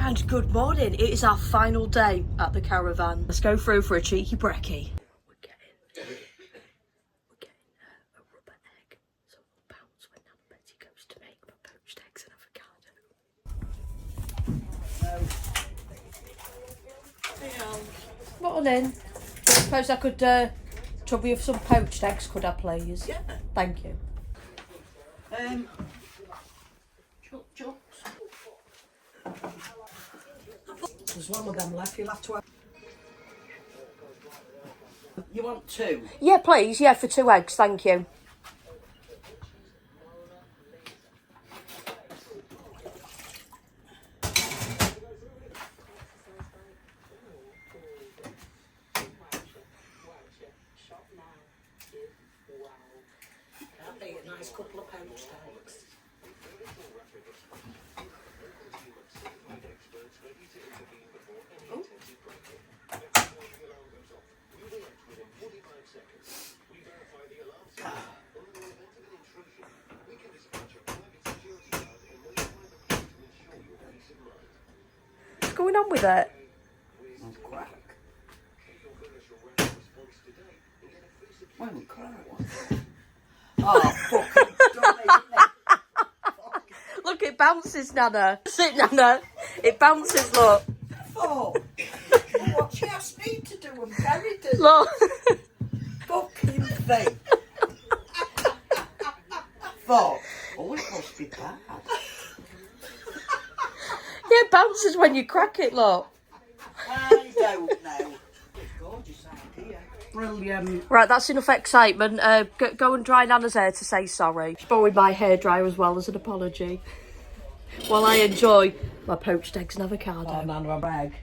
And good morning. It is our final day at the caravan. Let's go through for a cheeky brekkie. We're getting a rubber egg, so we'll bounce when Nan Betty goes to make my poached eggs and avocado. Morning. I suppose I could trouble you for some poached eggs, could I please? Yeah. Thank you. Chuck. There's one of them left, you'll have to have... You want two? Yeah, please. Yeah, for 2 eggs, thank you. That'd be a nice couple of poached eggs. What's going on with it? Crack. Well, crack. Oh, fuck it. Don't make it. Look, it bounces, Nana. Sit, Nana. It bounces, look. Oh, what she asked me to do and buried it. Look. Fucking thing. Fuck. Oh, it must be bad. Yeah, it bounces when you crack it, look. I don't know. Gorgeous idea. Brilliant. Right, that's enough excitement. Go and dry Nana's hair to say sorry. Borrowed my hairdryer as well as an apology. While I enjoy my poached eggs and avocado. Oh, Nana, a bag.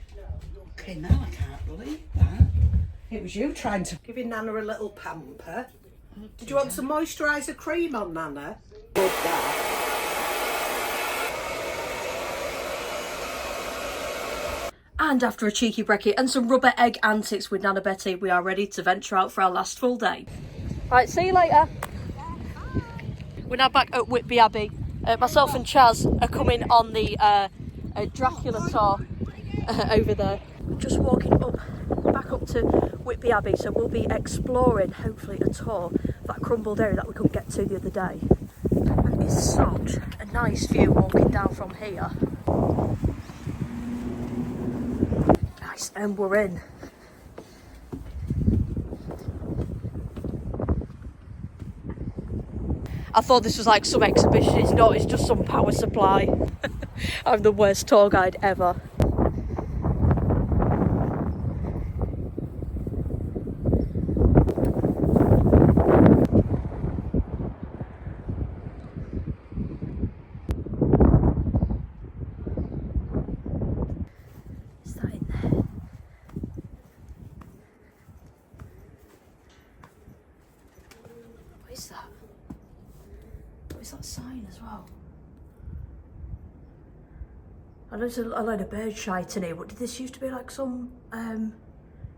Okay, now I can't believe that. It was you trying to... Giving Nana a little pamper. Oh, did you want some moisturiser cream on, Nana? Good, that. And after a cheeky brekkie and some rubber egg antics with Nana Betty, we are ready to venture out for our last full day. Right, see you later. We're now back at Whitby Abbey. Myself and Chaz are coming on the Dracula tour over there. We're just walking back up to Whitby Abbey, so we'll be exploring, hopefully, a tour of that crumbled area that we couldn't get to the other day. And it's such a nice view walking down from here. Nice, and we're in. I thought this was like some exhibition. It's not, it's just some power supply. I'm the worst tour guide ever. Is that in there? What is that? What is that sign as well? I know there's a load of bird shite in here, but did this used to be like some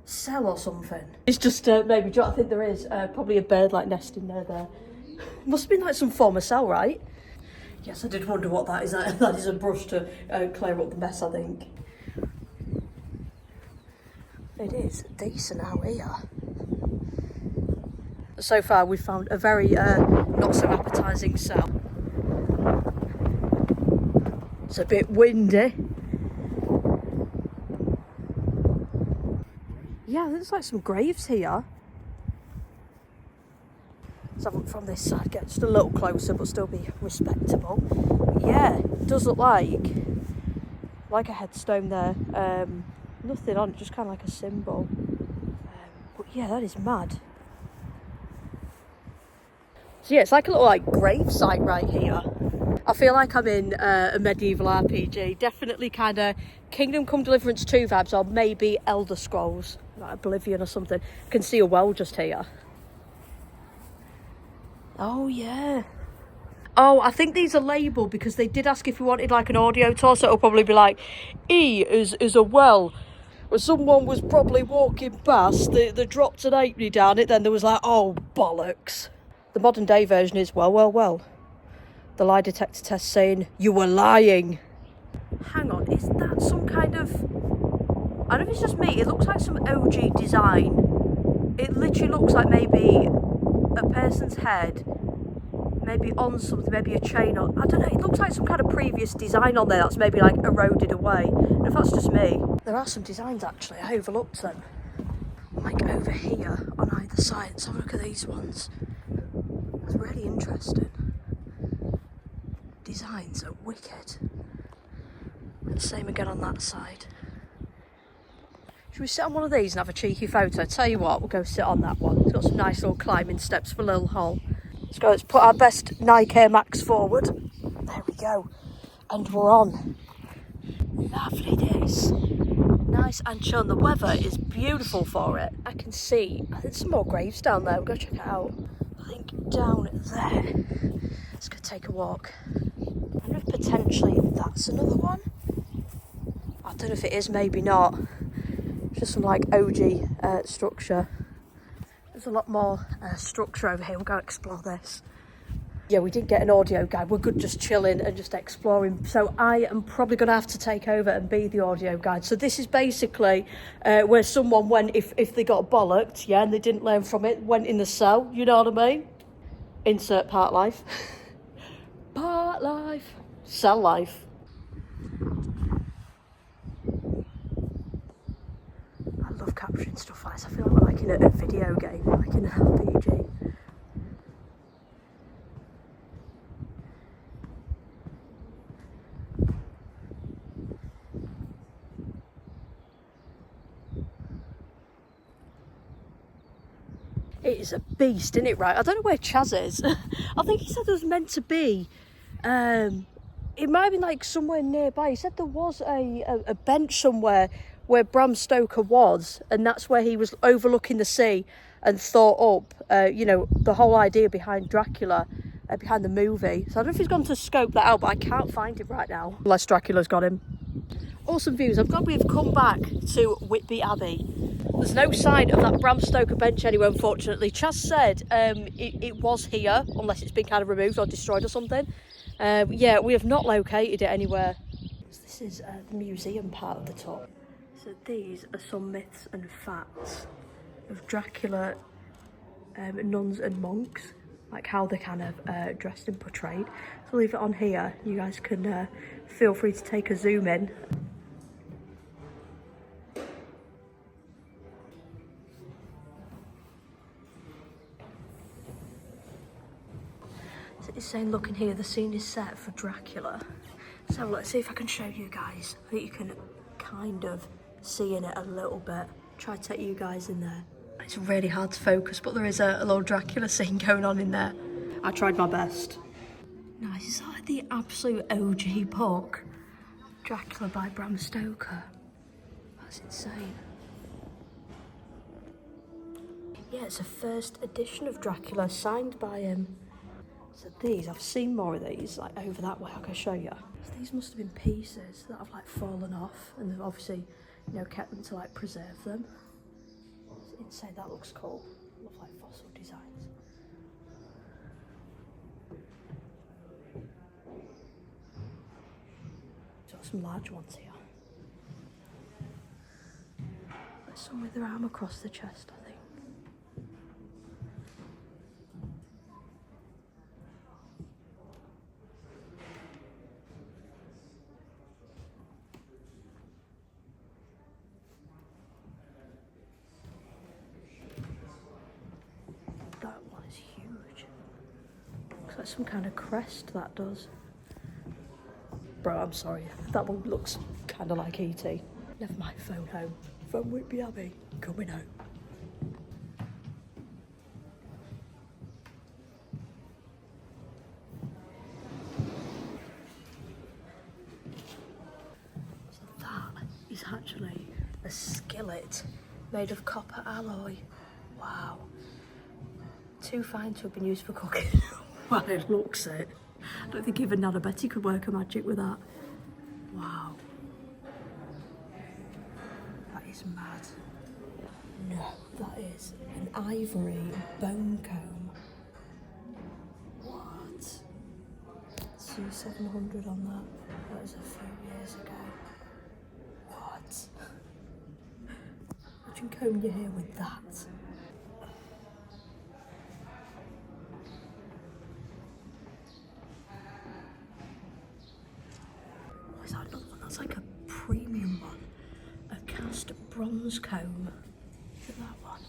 cell or something? It's just maybe, I think there is probably a bird like nesting there. Must have been like some form of cell, right? Yes, I did wonder what that is. That is a brush to clear up the mess, I think. It is decent out here. So far we've found a very not so appetising cell. It's a bit windy. Yeah, there's like some graves here. Let's have a look from this side, get just a little closer but still be respectable. Yeah, it does look like a headstone there. Nothing on it, just kind of like a symbol. But yeah, that is mad. So yeah, it's like a little grave site right here. I feel like I'm in a medieval RPG. Definitely kind of Kingdom Come Deliverance 2 vibes, or maybe Elder Scrolls, like Oblivion or something. I can see a well just here. Oh yeah. Oh, I think these are labelled because they did ask if we wanted like an audio tour, so it'll probably be like, E is a well. Where someone was probably walking past, they dropped an halfpenny down it, then there was like, oh, bollocks. The modern day version is, well. The lie detector test saying, you were lying. Hang on, is that some kind of... I don't know if it's just me, it looks like some OG design. It literally looks like maybe a person's head, maybe on something, maybe a chain or... I don't know, it looks like some kind of previous design on there that's maybe like eroded away. And if that's just me... There are some designs actually, I overlooked them. Like over here on either side. Let's have a look at these ones. It's really interesting. Designs are wicked. Same again on that side. Should we sit on one of these and have a cheeky photo? Tell you what, we'll go sit on that one. It's got some nice little climbing steps for a little hole. Let's go, let's put our best Nike Air Max forward. There we go. And we're on. Lovely days. Nice and chill. The weather is beautiful for it. I can see, I think some more graves down there. We'll go check it out. I think down there. Let's go take a walk. I wonder if potentially that's another one. I don't know if it is, maybe not. It's just some like OG structure. There's a lot more structure over here. We'll go explore this. Yeah, we didn't get an audio guide. We're good just chilling and just exploring. So I am probably going to have to take over and be the audio guide. So this is basically where someone went, if they got bollocked, yeah, and they didn't learn from it, went in the cell, you know what I mean? Insert part life. Part life. Cell life. I love capturing stuff like this. I feel like we're like in a video game, like in an RPG. It is a beast, isn't it, right? I don't know where Chaz is. I think he said there was meant to be, it might have been like somewhere nearby. He said there was a bench somewhere where Bram Stoker was, and that's where he was overlooking the sea and thought up, you know, the whole idea behind Dracula, behind the movie. So I don't know if he's gone to scope that out, but I can't find him right now. Unless Dracula's got him. Awesome views. I'm glad we've come back to Whitby Abbey. There's no sign of that Bram Stoker bench anywhere, unfortunately. Chaz said it was here, unless it's been kind of removed or destroyed or something. Yeah, we have not located it anywhere. So this is the museum part of the top. So these are some myths and facts of Dracula, nuns and monks, like how they're kind of dressed and portrayed. So I'll leave it on here. You guys can feel free to take a zoom in. It's saying, look in here, the scene is set for Dracula. So let's see if I can show you guys. I think you can kind of see in it a little bit. Try to take you guys in there. It's really hard to focus, but there is a little Dracula scene going on in there. I tried my best. Nice, is that like the absolute OG book? Dracula by Bram Stoker. That's insane. Yeah, it's a first edition of Dracula signed by him. So these, I've seen more of these, like over that way, I can show you. So these must have been pieces that have like fallen off, and they've obviously, you know, kept them to like preserve them. It's insane, that looks cool. Love like fossil designs. Got some large ones here. There's some with their arm across the chest, I think. That one is huge. Looks like some kind of crest, that does. Bro, I'm sorry. That one looks kind of like E.T. Left my phone home from Whitby Abbey. Coming home. So that is actually a skillet made of copper alloy. Wow. Too fine to have been used for cooking. Well, it looks it. I don't think even Nana Betty could work a magic with that. Wow. That is mad. No, that is an ivory bone comb. What? So £700 on that. That was a few years ago. What? Imagine combing your hair with that. Oh, is that another one? That's like a premium one. A cast bronze comb. Look at that one.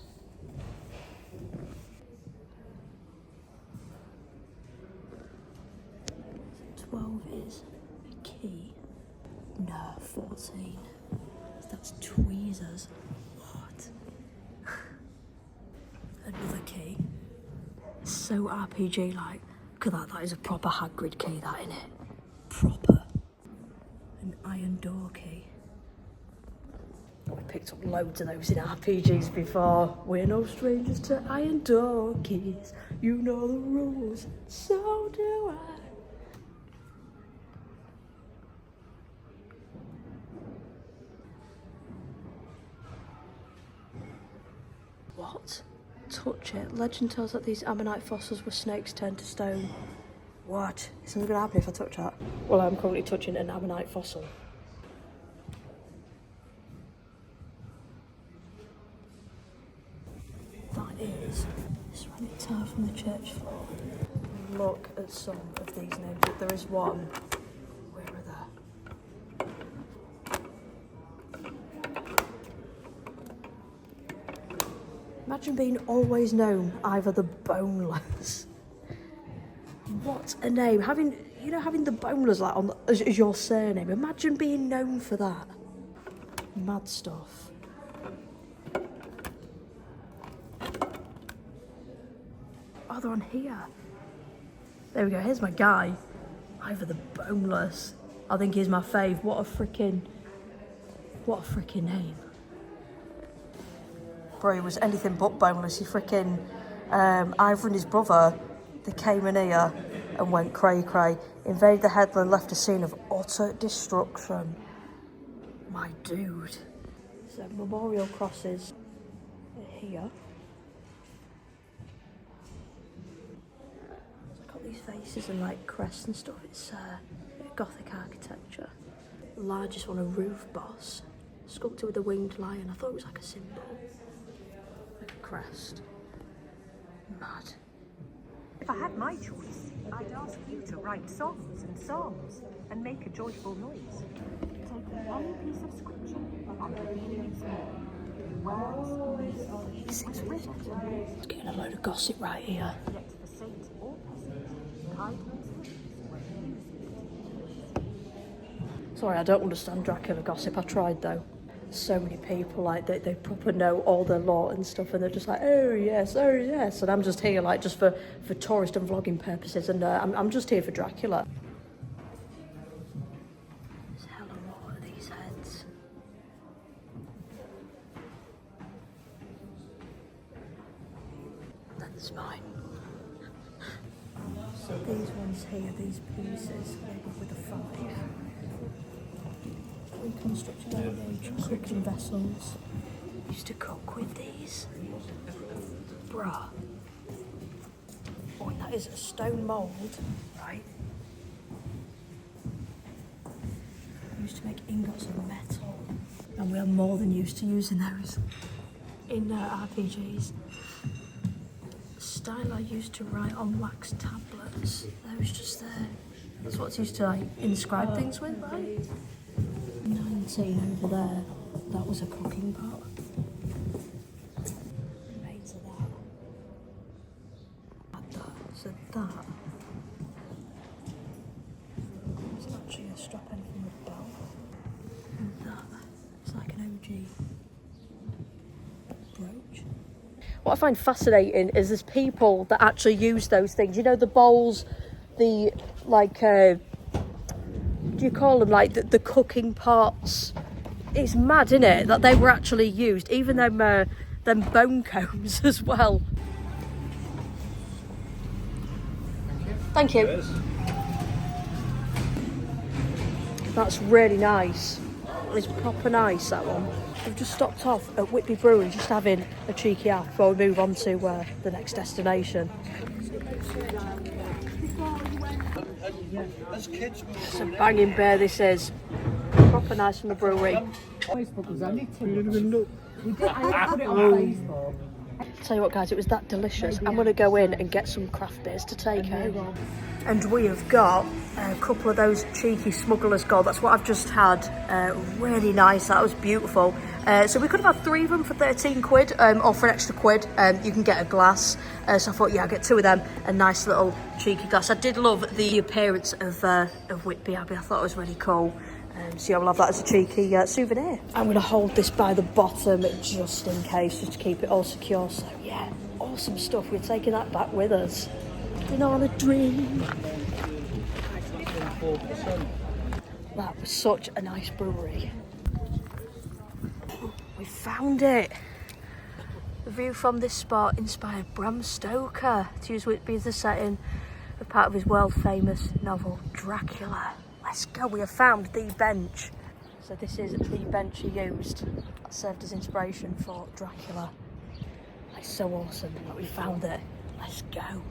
12 is a key. No, 14. That's tweezers. What? Another key. So RPG like. Look at that, that is a proper Hagrid key, that innit? Proper. An iron door key. We picked up loads of those in RPGs before. We're no strangers to iron door keys. You know the rules, so do I. What? Touch it. Legend tells that these ammonite fossils were snakes turned to stone. What? Is something going to happen if I touch that? Well, I'm currently touching an ammonite fossil. That is ceramic tile from the church floor. Look at some of these names. There is one. Where are they? Imagine being always known either the boneless. What a name. Having the boneless like on as your surname. Imagine being known for that. Mad stuff. Oh, they're on here. There we go. Here's my guy. Either the boneless. I think he's my fave. What a freaking name. Bro, he was anything but boneless. He freaking, Ivor and his brother, they came in here and went cray-cray, invaded the headland, left a scene of utter destruction. My dude. So memorial crosses are here. It's got these faces and like crests and stuff. It's Gothic architecture. The largest one, a roof boss, sculpted with a winged lion. I thought it was like a symbol. Crest. Mad. If I had my choice, I'd ask you to write songs and songs and make a joyful noise. Take one piece of scripture and reveal its meaning. Words, it's written. It's getting a load of gossip right here. Yet the saint or peasant, kindness were used. Sorry, I don't understand Dracula gossip. I tried though. So many people like they proper know all their lore and stuff, and they're just like, oh yes, and I'm just here like just for tourist and vlogging purposes, and I'm just here for Dracula. There's hella more of these heads. That's mine. So these ones here, these pieces, labelled with a 5. Reconstructed old age cooking vessels. Used to cook with these. Bruh. Oh, that is a stone mould, right? Used to make ingots of metal. And we are more than used to using those in RPGs. Style I used to write on wax tablets. Those just there. That's what's used to like inscribe things with, right? 19 over there, that was a cooking pot. Remains of that. Add that. So that is actually a strap end from the belt. And that is like an OG brooch. What I find fascinating is there's people that actually use those things. You know, the bowls, the like do you call them like the cooking pots? It's mad, isn't it, that they were actually used, even them bone combs as well. Thank you. Cheers. That's really nice. It's proper nice, that one. We've just stopped off at Whitby Brewery, just having a cheeky app before we move on to the next destination. As kids, we It's a banging beer, this is. Proper nice from the brewery. Facebook was only 2. We did, I put it on Facebook. Tell you what guys, it was that delicious. I'm going to go in and get some craft beers to take home. And we have got a couple of those cheeky Smuggler's Gold. That's what I've just had. Really nice, that was beautiful. So we could have had 3 of them for 13 quid, or for an extra quid. You can get a glass. So I thought, yeah, I'll get 2 of them. A nice little cheeky glass. I did love the appearance of Whitby Abbey. I thought it was really cool. So yeah, we'll have that as a cheeky souvenir. I'm going to hold this by the bottom just in case, just to keep it all secure. So yeah, awesome stuff. We're taking that back with us. Been on a dream. That was such a nice brewery. We found it. The view from this spot inspired Bram Stoker to use Whitby as the setting of part of his world famous novel Dracula. Let's go, we have found the bench. So this is the bench he used that served as inspiration for Dracula. It's so awesome that we found it. Let's go.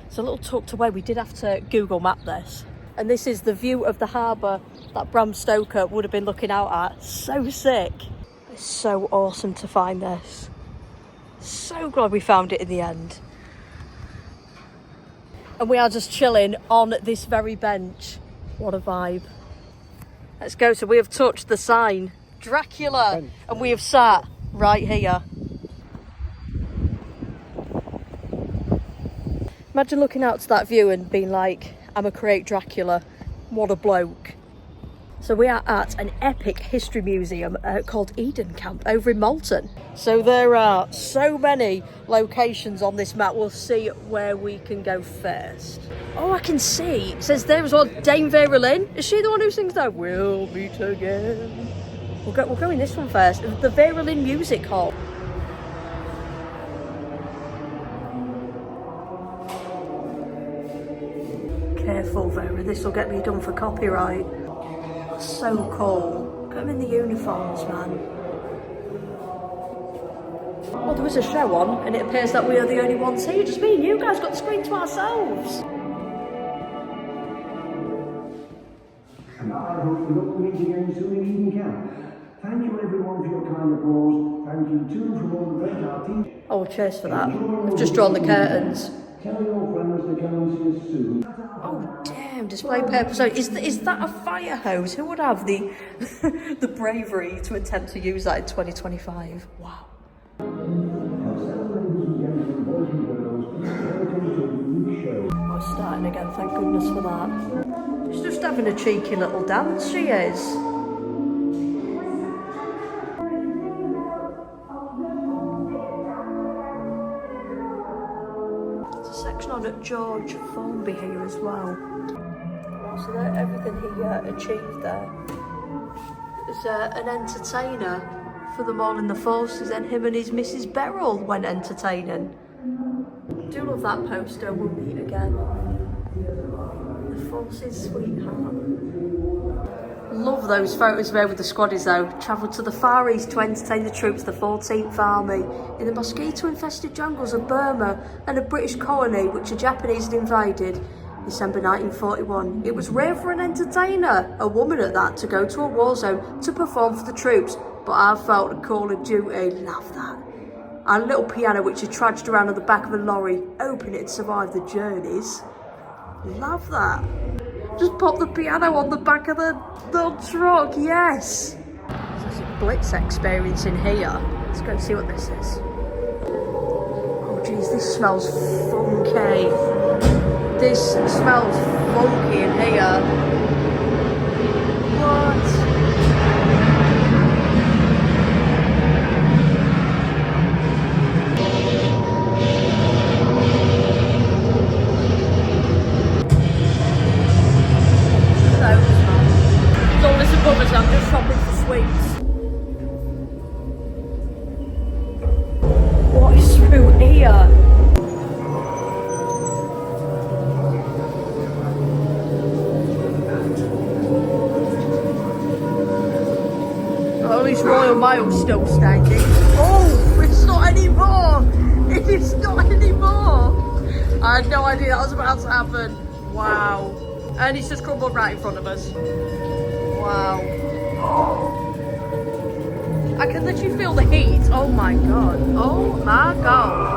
It's a little tucked away. We did have to Google map this. And this is the view of the harbour that Bram Stoker would have been looking out at. So sick. It's so awesome to find this. So glad we found it in the end. And we are just chilling on this very bench. What a vibe. Let's go. So we have touched the sign, Dracula, and we have sat right here. Imagine looking out to that view and being like, I'm a create Dracula. What a bloke. So we are at an epic history museum called Eden Camp over in Malton. So there are so many locations on this map. We'll see where we can go first. Oh, I can see. It says there as well, Dame Vera Lynn. Is she the one who sings that? We'll meet again. We'll go in this one first. The Vera Lynn Music Hall. Careful, Vera. This will get me done for copyright. So cool. Look at them in the uniforms, man. Well, there was a show on, and it appears that we are the only ones here. Just me and you guys got the screen to ourselves. And I hope we will meet again soon in Eden Camp. Thank you everyone for your kind applause. Thank you too from all the great artists. Oh, cheers for that. I've just drawn the curtains. Tell your friends to come and see us soon. Oh damn, display paper. So is that a fire hose? Who would have the the bravery to attempt to use that in 2025? Wow. Oh, it's starting again, thank goodness for that. She's just having a cheeky little dance, she is. On at George Formby here as well. So that everything he achieved there. As an entertainer for them all in the forces, and him and his Mrs. Beryl went entertaining. Do love that poster, we'll meet again. The forces sweetheart. Love those photos made with the squaddies though. Travelled to the Far East to entertain the troops of the 14th Army in the mosquito-infested jungles of Burma and a British colony which the Japanese had invaded in December 1941. It was rare for an entertainer, a woman at that, to go to a war zone to perform for the troops, but I felt a call of duty. Love that. Our little piano which had trudged around on the back of a lorry, hoping it'd survive the journeys. Love that. Just pop the piano on the back of the truck, yes! There's a Blitz experience in here. Let's go see what this is. Oh geez, this smells funky. This smells funky in here. What? I'm just shopping for sweets. What is through here? Oh, his Royal Mail's still standing. Oh, it's not anymore! It is not anymore! I had no idea that was about to happen. Wow. And it's just crumbled right in front of us. Wow. I can literally feel the heat. Oh my god. Oh my god.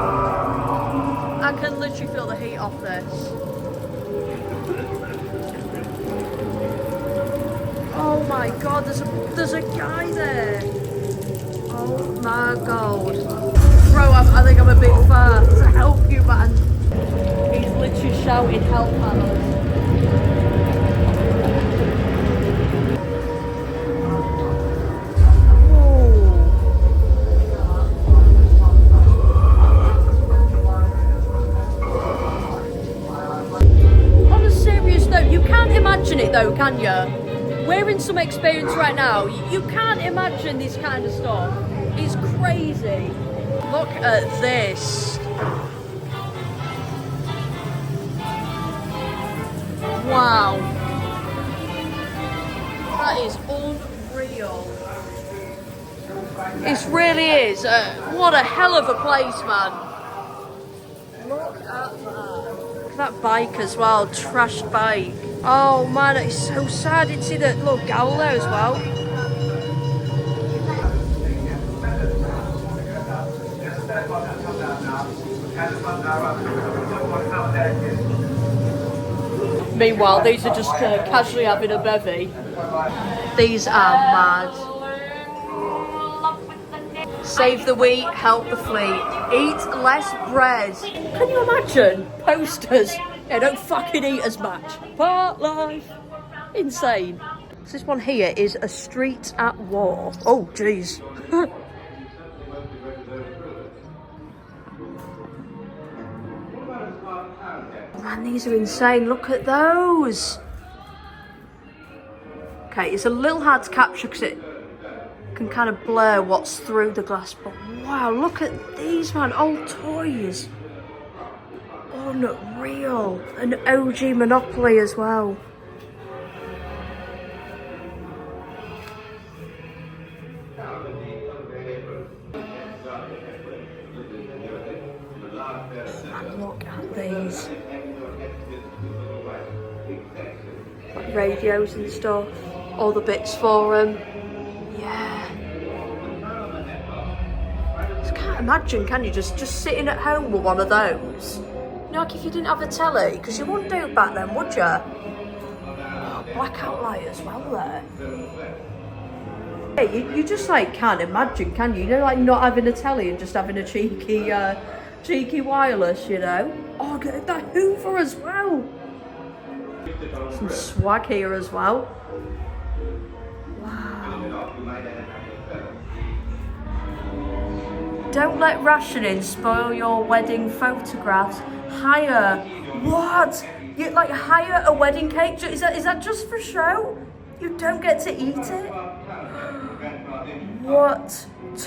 I can literally feel the heat off this. Oh my god, there's a guy there. Oh my god. Bro, I think I'm a bit far to help you, man. He's literally shouting help at us. On a serious note, you can't imagine it though, can you? We're in some experience right now. You can't imagine this kind of stuff. It's crazy. Look at this. Wow. That is unreal. It really is. What a hell of a place, man. Look at that. Look at that bike as well. Trashed bike. Oh man, it's so sad. Didn't see that little gal there as well. Meanwhile, these are just casually having a bevy. These are mad. Save the wheat, help the fleet. Eat less bread. Can you imagine? Posters. Yeah, don't fucking eat as much. Part life. Insane. So this one here is a street at war. Oh, jeez. Man, these are insane. Look at those. Okay, it's a little hard to capture because it can kind of blur what's through the glass. But wow, look at these, man. Old toys. Unreal. An OG Monopoly as well. Man, look at these. Like radios and stuff. All the bits for them. Yeah. Just can't imagine, can you? Just sitting at home with one of those. You know, like if you didn't have a telly, because you wouldn't do it back then, would you? Oh, blackout light as well there. Yeah, you just like can't imagine, can you? You know, like not having a telly and just having a cheeky wireless, you know? Oh, get that Hoover as well. Some swag here as well. Wow. Don't let rationing spoil your wedding photographs. Hire. What? You like hire a wedding cake? Is that just for show? You don't get to eat it? What? Is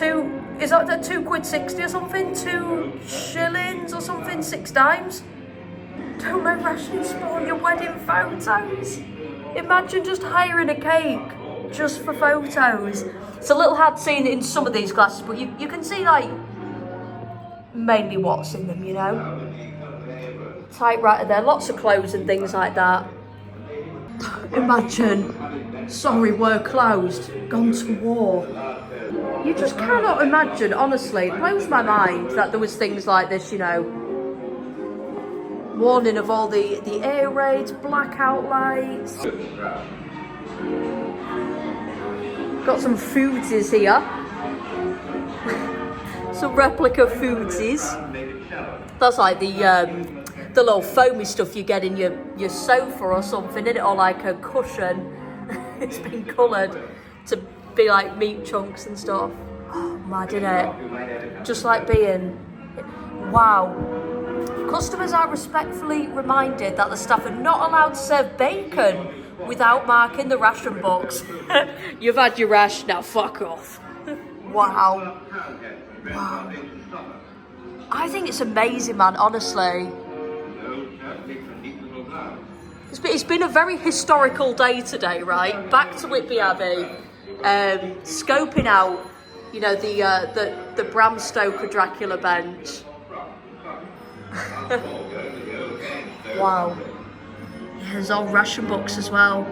that £2.60 or something? 2 shillings or something? 6 dimes? Don't let rationing spoil your wedding photos. Imagine just hiring a cake just for photos. It's a little hard seeing it in some of these glasses, but you can see like mainly what's in them, you know. Typewriter there, lots of clothes and things like that. Imagine, sorry, we're closed, gone to war. You just cannot imagine, honestly, it blows my mind that there was things like this, you know. Warning of all the air raids, blackout lights. Got some foodsies here. Some replica foodsies. That's like the little foamy stuff you get in your sofa or something, isn't it? Or like a cushion. It's been coloured to be like meat chunks and stuff. Oh, mad, innit? Just like being... Wow. Customers are respectfully reminded that the staff are not allowed to serve bacon without marking the ration box. You've had your rash, now fuck off. Wow. Wow. I think it's amazing, man, honestly. It's been a very historical day today, right? Back to Whitby Abbey, scoping out, you know, the Bram Stoker Dracula bench. Wow. There's all ration books as well.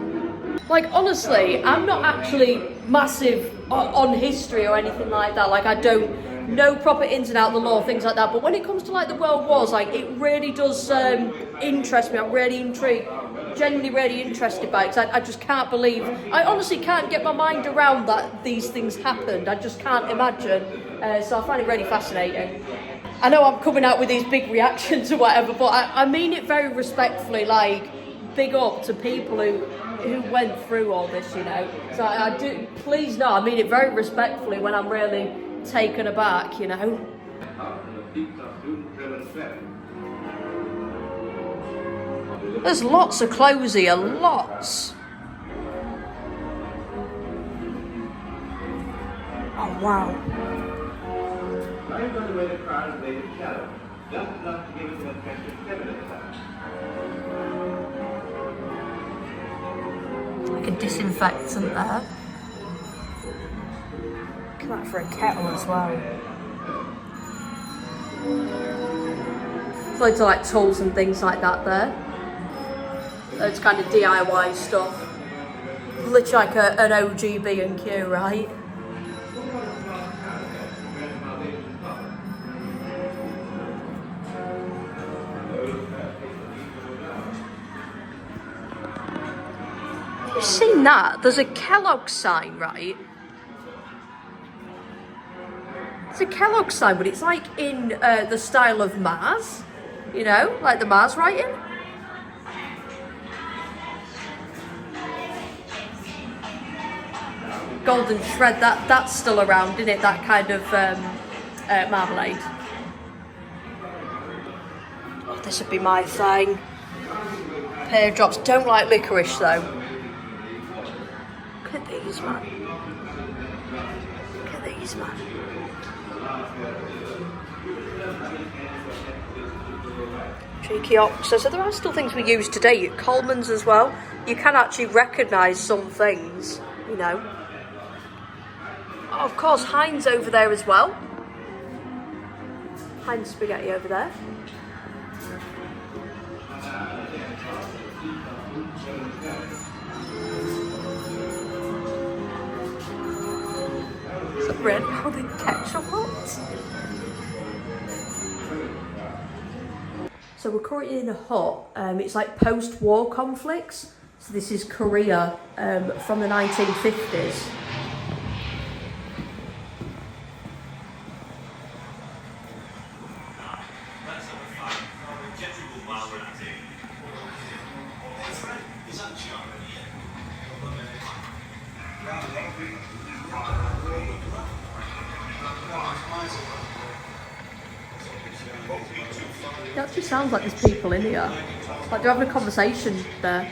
Like, honestly, I'm not actually massive on history or anything like that. Like, I don't know proper ins and out the law, things like that. But when it comes to, like, the World Wars, like, it really does interest me. I'm really intrigued, genuinely really interested by it. Because I just can't believe, I honestly can't get my mind around that these things happened. I just can't imagine. So I find it really fascinating. I know I'm coming out with these big reactions or whatever, but I mean it very respectfully, like, big up to people who went through all this, you know. So I do, please know, I mean it very respectfully when I'm really taken aback, you know. There's lots of clothes here, lots. Oh, wow. I'm going to wear the car is made of shallow, just enough to give it an attractive feminine touch. Like a disinfectant there. Look at that for a kettle as well. Loads of like tools and things like that there. Loads kind of DIY stuff. Literally like an OG B&Q, right? You've seen that? There's a Kellogg sign, right? It's a Kellogg sign, but it's like in the style of Mars. You know, like the Mars writing. Golden thread, that's still around, isn't it? That kind of marmalade. Oh, this would be my thing. Pear drops. Don't like licorice though. Look at these, man. Look at these, man. Cheeky oxer. So there are still things we use today at Coleman's as well. You can actually recognise some things, you know. Oh, of course, Heinz over there as well. Heinz spaghetti over there. Is it really how they ketchup looked? So we're currently in a hut. It's like post-war conflicts. So this is Korea from the 1950s. It actually sounds like there's people in here. Like they're having a conversation there.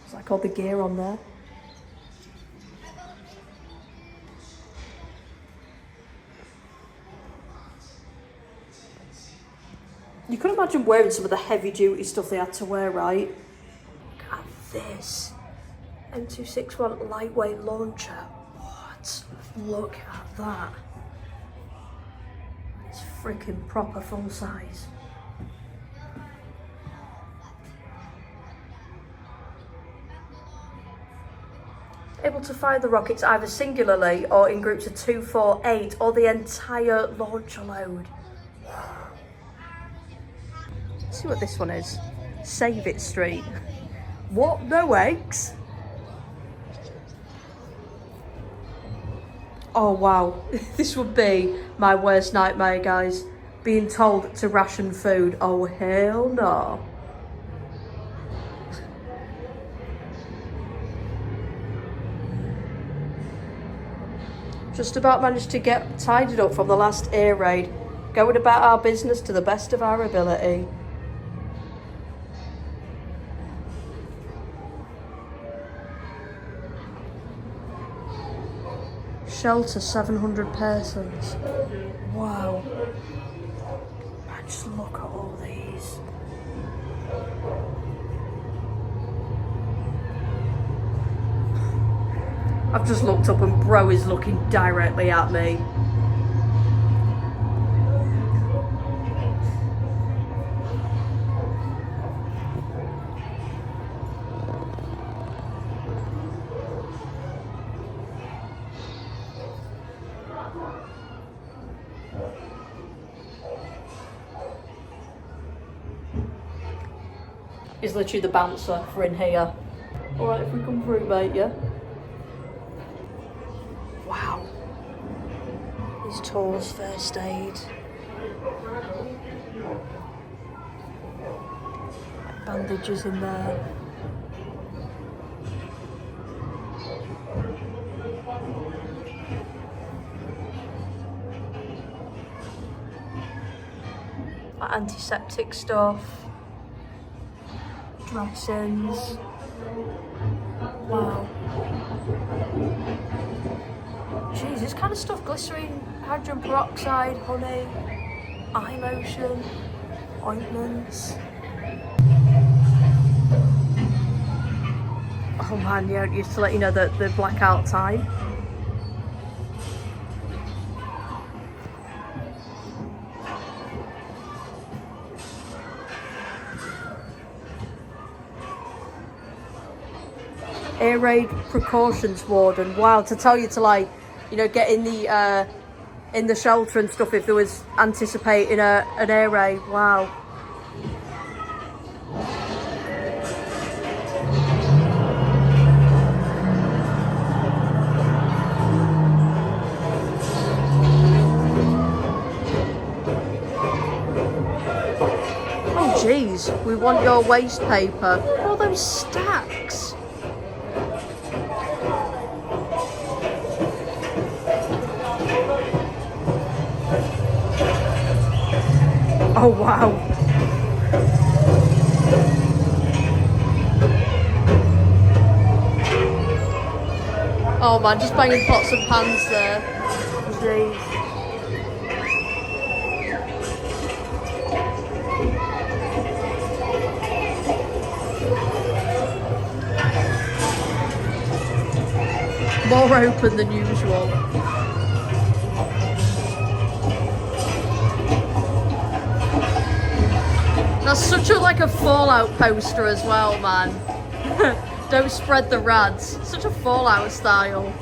It's like all the gear on there. You can imagine wearing some of the heavy duty stuff they had to wear, right? Look at this. M261 lightweight launcher. What? Look at that. It's freaking proper full size. Able to fire the rockets either singularly or in groups of 2, 4, 8 or the entire launcher load. See what this one is. Save It Street. What? No eggs? Oh wow. This would be my worst nightmare, guys. Being told to ration food. Oh hell no. Just about managed to get tidied up from the last air raid. Going about our business to the best of our ability. shelter 700 persons. Wow. Man, just look at all these. I've just looked up and bro is looking directly at me. Is literally the bouncer for in here. Alright, if we come through, mate, yeah? Wow. These tools, first aid. Bandages in there. Antiseptic stuff. Dressings. Wow. Jeez, this kind of stuff, glycerine, hydrogen peroxide, honey, eye lotion, ointments. Oh man, yeah, just to let you know that the blackout time. Air raid precautions warden. Wow, to tell you to like, you know, get in the shelter and stuff if there was anticipating an air raid. Wow. Oh geez, we want your waste paper. All those stacks. Oh wow. Oh man, just banging pots and pans there. Jeez. More open than usual. That's such a Fallout poster as well, man. Don't spread the rads. Such a Fallout style.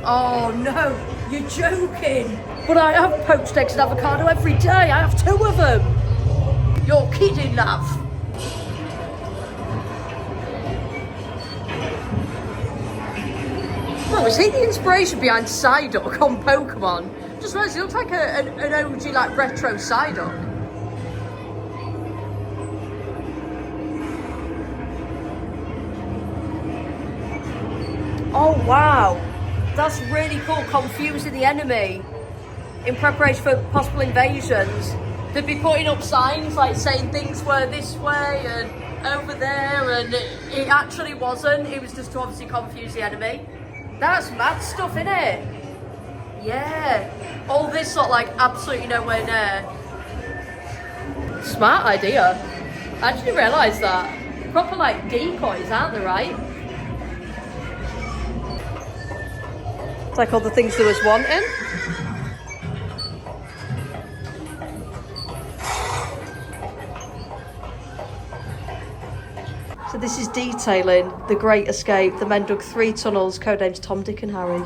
Oh no, you're joking. But I have poached eggs and avocado every day. I have 2 of them. You're kidding, Nav. Bro, is he the inspiration behind Psyduck on Pokemon? Just realised he looks like an OG like retro Psyduck. Oh wow, that's really cool. Confusing the enemy in preparation for possible invasions. They'd be putting up signs like saying things were this way and over there, and it actually wasn't. It was just to obviously confuse the enemy. That's mad stuff, innit? Yeah. All this sort of like absolutely nowhere near. Smart idea. I didn't realise that. Proper like decoys, aren't they, right? It's like all the things there was wanting. So this is detailing the Great Escape. The men dug 3 tunnels, codenames Tom, Dick and Harry.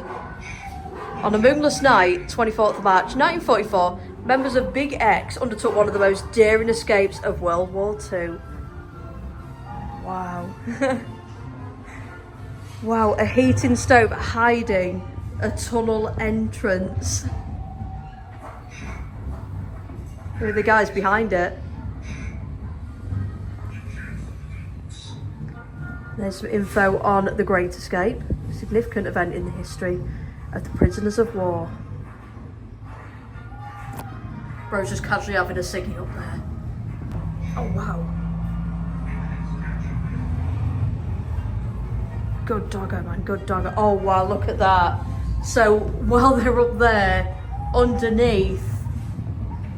On a moonless night, 24th of March 1944, members of Big X undertook one of the most daring escapes of World War II. Wow. Wow, a heating stove hiding a tunnel entrance. Who are the guys behind it? There's some info on the Great Escape, a significant event in the history of the prisoners of war. Bro's just casually having a ciggy up there. Oh wow. Good doggo, man, good doggo. Oh wow, look at that. So while they're up there, underneath,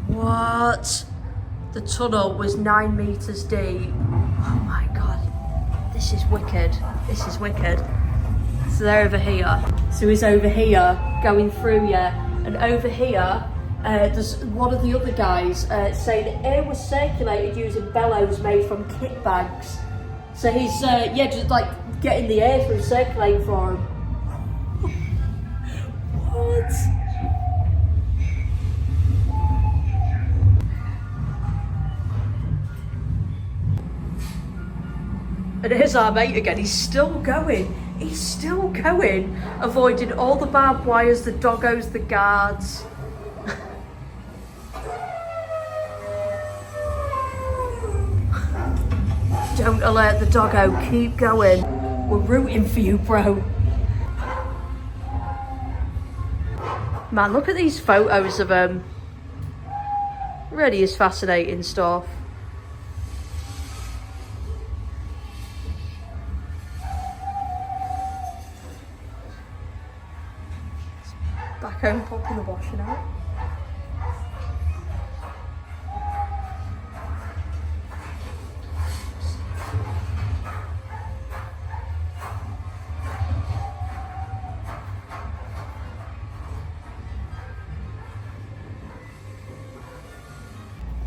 what? The tunnel was 9 meters deep. Oh my God, this is wicked. This is wicked. So they're over here. So he's over here, going through, yeah. And over here, there's one of the other guys saying air was circulated using bellows made from kit bags. So he's, yeah, just like getting the air through, circulating for him. What? And here's our mate again, he's still going. He's still going, avoiding all the barbed wires, the doggos, the guards. Don't alert the doggo, keep going. We're rooting for you, bro. Man, look at these photos of him. Really is fascinating stuff. Back home, popping the washing out.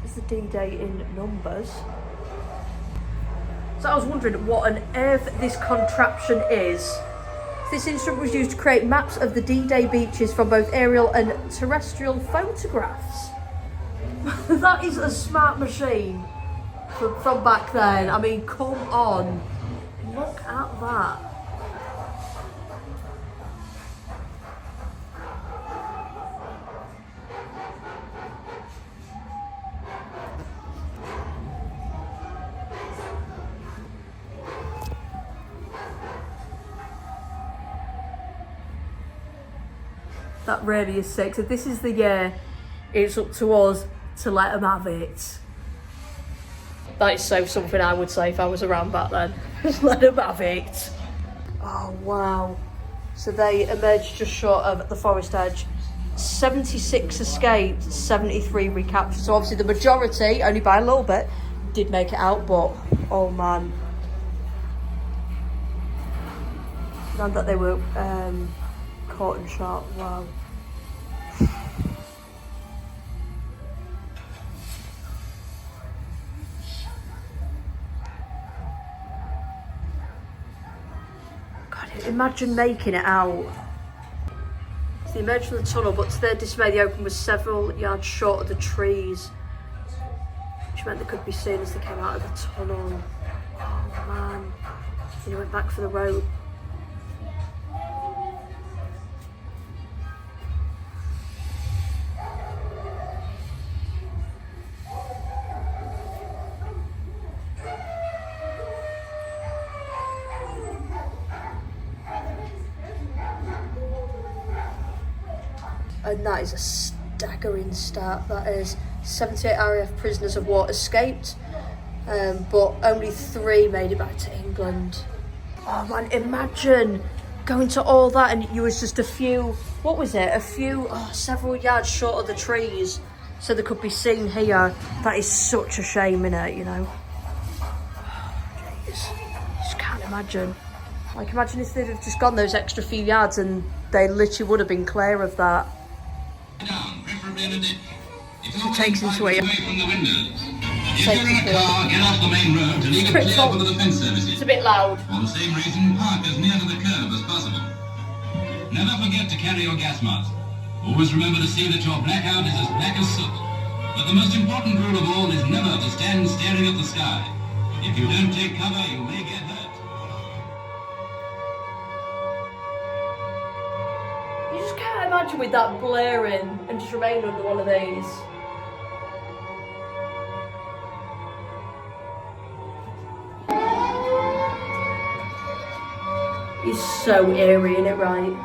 It's the D-Day in numbers. So I was wondering what on earth this contraption is. This instrument was used to create maps of the D-Day beaches from both aerial and terrestrial photographs. That is a smart machine from back then. I mean, come on. Look at that. That really is sick. So this is the year it's up to us to let them have it. That is so something I would say if I was around back then. Just let them have it. Oh wow. So they emerged just short of the forest edge. 76 escaped, 73 recaptured. So obviously the majority, only by a little bit, did make it out, but oh man. And that they were caught and shot, wow. God, imagine making it out. So they emerged from the tunnel, but to their dismay, the open was several yards short of the trees, which meant they could be seen as they came out of the tunnel. Oh man. Then he went back for the rope. And that is a staggering stat. That is 78 RAF prisoners of war escaped, but only 3 made it back to England. Oh man, imagine going to all that and you was just a few, what was it? Several yards short of the trees, so they could be seen here. That is such a shame, innit, you know? Jeez, just can't imagine. Like, imagine if they'd have just gone those extra few yards and they literally would have been clear of that. Down, preferably in a ditch. If It takes into it. away from the windows. If you're in a car, get off the main road and leave it clear for the defence services. It's a bit loud. For the same reason, park as near to the curb as possible. Never forget to carry your gas mask. Always remember to see that your blackout is as black as soot. But the most important rule of all is never to stand staring at the sky. If you don't take cover, you may get hurt. You just can't imagine with that blaring and just remain under one of these. It's so eerie, isn't it, right?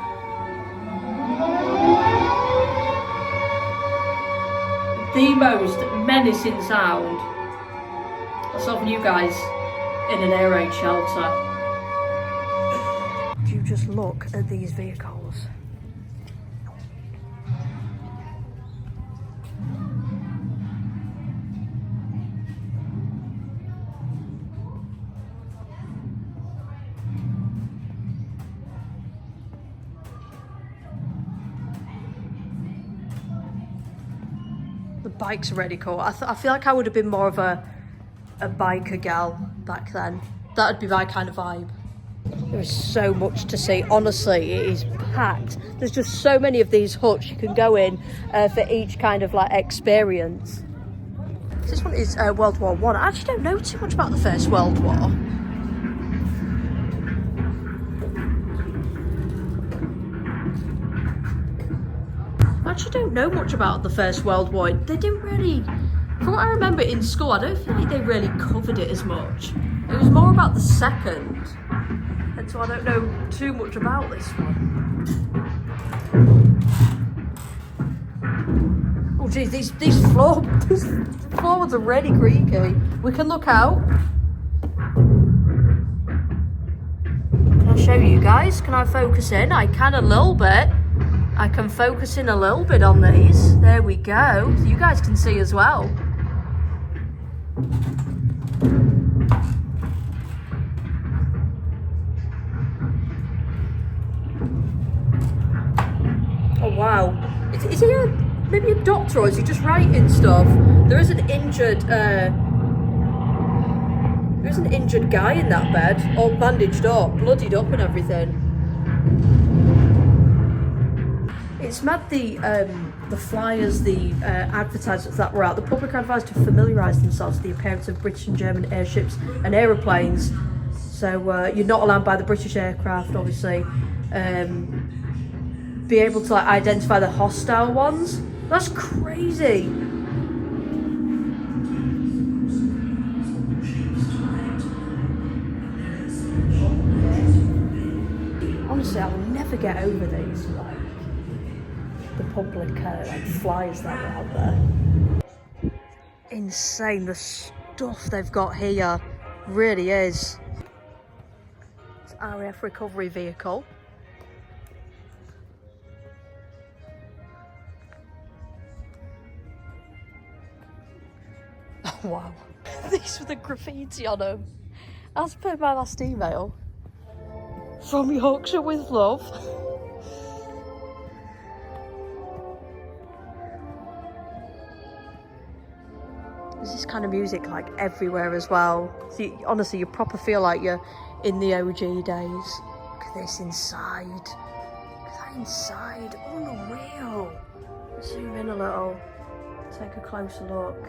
The most menacing sound. I saw you guys in an air raid shelter. just look at these vehicles. The bikes are really cool. I feel like I would have been more of a biker gal back then. That would be my kind of vibe. There is so much to see. Honestly, it is packed. There's just so many of these huts you can go in for each kind of like experience. This one is World War One. I actually don't know too much about the First World War. I actually don't know much about the First World War. They didn't really, from what I remember in school, I don't feel like they really covered it as much. It was more about the second. And so I don't know too much about this one. Oh geez, these floorboards are really creaky. We can look out. Can I show you guys? Can I focus in? I can a little bit. I can focus in a little bit on these. There we go. So you guys can see as well. Oh wow. Is he maybe a doctor, or is he just writing stuff? There is an injured guy in that bed, all bandaged up, bloodied up and everything. It's mad the flyers, the advertisements that were out. The public are advised to familiarise themselves with the appearance of British and German airships and aeroplanes. So you're not allowed by the British aircraft, obviously. Be able to like identify the hostile ones. That's crazy. Honestly, I will never get over these. Like the public like flyers that are out there. Insane, the stuff they've got here really is. It's RAF recovery vehicle. Oh wow, these were the graffiti on them. As per my last email, from Yorkshire with love. There's this kind of music like everywhere as well. So honestly, you proper feel like you're in the OG days. Look at this inside. Look at that inside. Unreal. Zoom in a little. Take a closer look.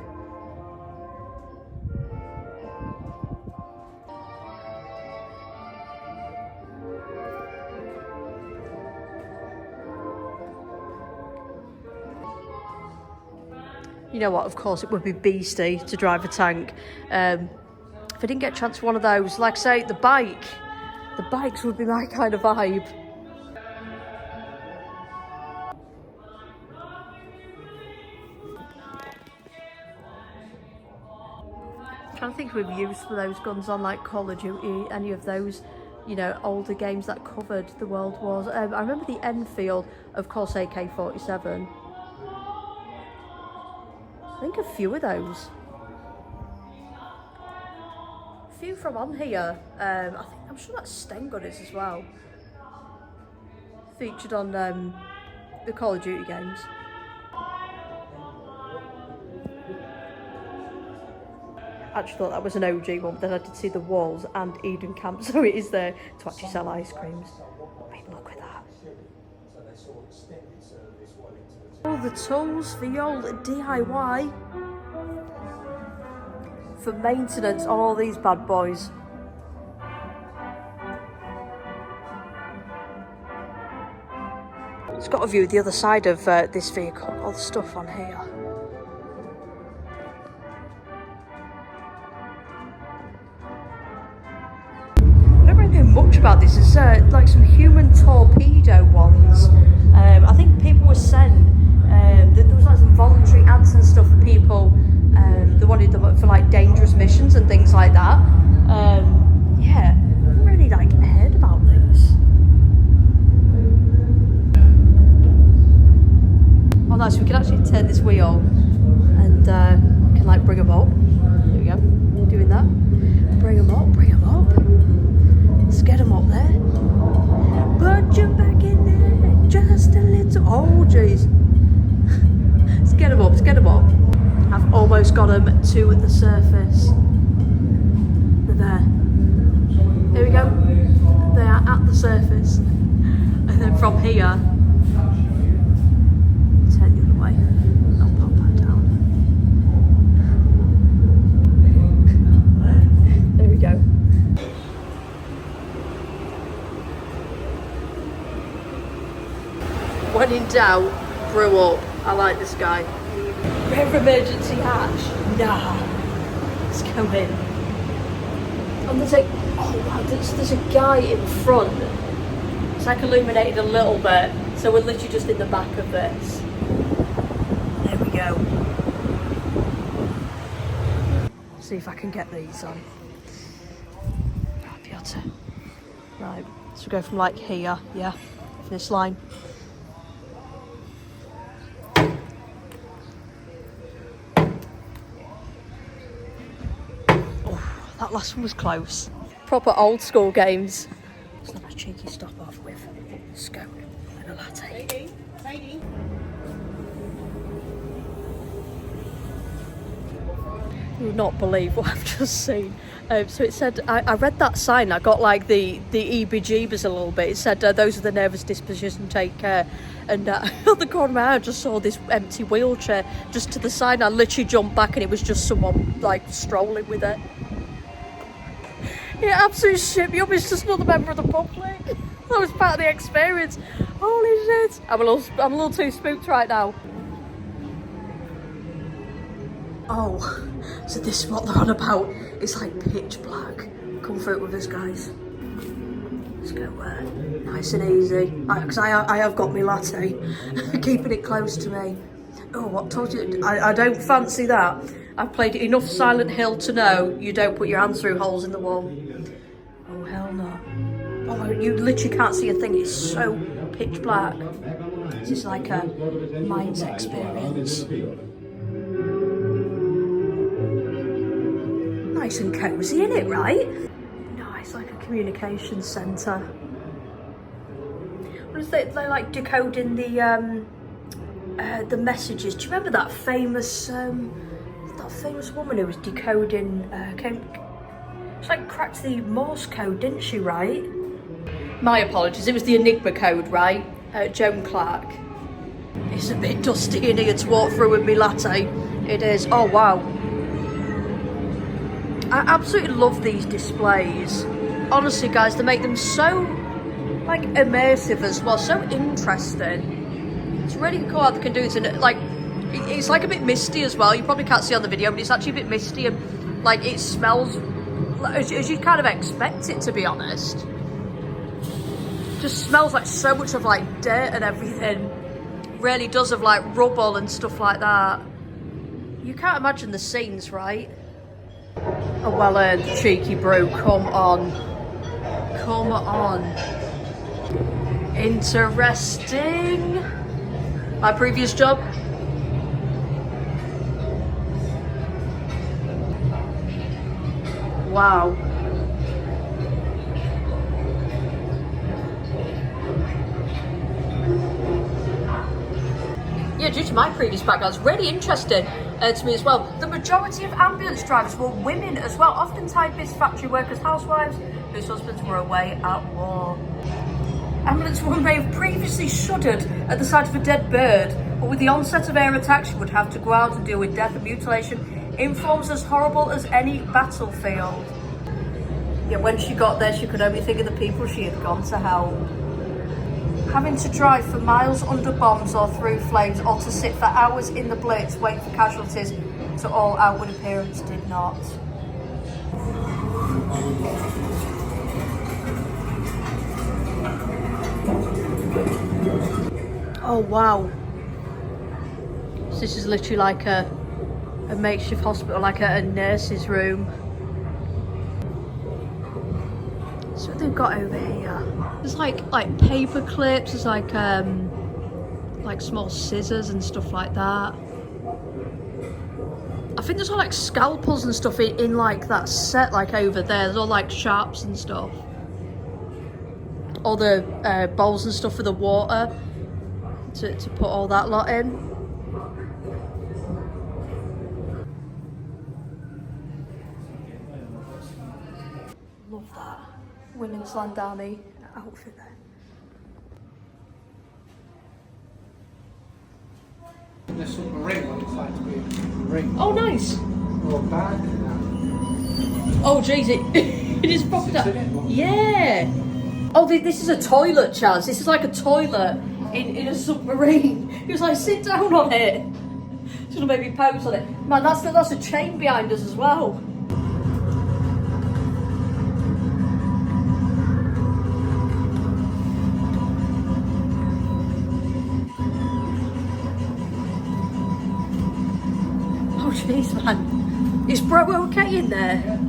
You know what, of course it would be beastie to drive a tank. If I didn't get a chance for one of those, like say the bikes would be my kind of vibe. I'm trying to think if we've used some of those guns on like Call of Duty, any of those, you know, older games that covered the World Wars. I remember the Enfield, of course, AK-47. I think a few of those. A few from on here. I'm sure that Sten gun is as well. Featured on the Call of Duty games. I actually thought that was an OG one, but then I did see the walls and Eden Camp, so it is there to actually sell ice creams. Maybe look at that. All the tools for your old DIY. For maintenance on all these bad boys. It's got a view of the other side of this vehicle, all the stuff on here. I don't really know much about this. It's like some human torpedo ones. I think people were sent. There was like some voluntary ads and stuff for people that wanted them for like dangerous missions and things like that. Yeah, I haven't really like heard about these. Oh nice, we can actually turn this wheel and we can like bring them up. There we go, doing that. Bring them up, bring them up. Let's get them up there. Put you back in there, just a little. Oh jeez. Let's get them up, let's get them up. I've almost got them to the surface. They're there. There we go. They are at the surface. And then from here, turn the other way. I'll pop that down. There we go. When in doubt, brew up. I like this guy. Rare emergency hatch. Nah. Let's go in. And there's a, oh wow, there's a guy in front. It's like illuminated a little bit. So we're literally just in the back of this. There we go. See if I can get these on. I'll be able to. Right, so we go from like here, yeah, finish line. That last one was close. Proper old school games. Let's have a cheeky stop off with a scone and a latte. You would not believe what I've just seen. So it said, I read that sign, I got like the EBGBs a little bit. It said, those are the nervous disposition, take care. And on the corner of my eye, I just saw this empty wheelchair just to the side. I literally jumped back and it was just someone like strolling with it. Yeah, absolute shit. You're just another member of the public. That was part of the experience. Holy shit. I'm a little too spooked right now. Oh, so this is what they're on about. It's like pitch black. Come through it with us, guys. Let's go nice and easy. Because I have got my latte. Keeping it close to me. Oh, what told you? I don't fancy that. I've played enough Silent Hill to know you don't put your hands through holes in the wall. Oh, hell no. Oh, you literally can't see a thing. It's so pitch black. This is like a mind's experience. Nice and cosy, isn't it, right? Nice, like a communication centre. What is it? They're like decoding the messages. Do you remember that famous woman who was decoding? She like cracked the Morse code, didn't she? Right? My apologies. It was the Enigma code, right? Joan Clark. It's a bit dusty in here to walk through with me latte. It is. Oh wow. I absolutely love these displays. Honestly, guys, they make them so like immersive as well, so interesting. It's really cool how they can do it, and like it's like a bit misty as well. You probably can't see on the video, but it's actually a bit misty and like it smells as you'd kind of expect it, to be honest. Just smells like so much of like dirt and everything. Really does, of like rubble and stuff like that. You can't imagine the scenes, right? A well-earned cheeky brew, come on. Come on. Interesting. My previous job. Wow. Yeah, due to my previous background, it's really interesting to me as well. The majority of ambulance drivers were women as well, often typists, factory workers, housewives, whose husbands were away at war. Ambulance woman may have previously shuddered at the sight of a dead bird, but with the onset of air attack, she would have to go out and deal with death and mutilation in forms as horrible as any battlefield. Yet when she got there, she could only think of the people she had gone to help. Having to drive for miles under bombs or through flames, or to sit for hours in the blitz, wait for casualties, to all outward appearance did not. Oh wow. So this is literally like a makeshift hospital, like a nurse's room. So what they've got over here. There's like paper clips, there's like like small scissors and stuff like that. I think there's all like scalpels and stuff in like that set, like over there. There's all like sharps and stuff. All the bowls and stuff for the water to put all that lot in. Love that Women's Land Army outfit there. The submarine looks like to be a ring. Oh, nice. Or bag. Oh, jeez, it is proper. Yeah. Oh, this is a toilet, Chaz. This is like a toilet in a submarine. He was like, sit down on it. He's gonna maybe pose on it. Man, that's a chain behind us as well. Oh, jeez, man. Is Bro okay in there?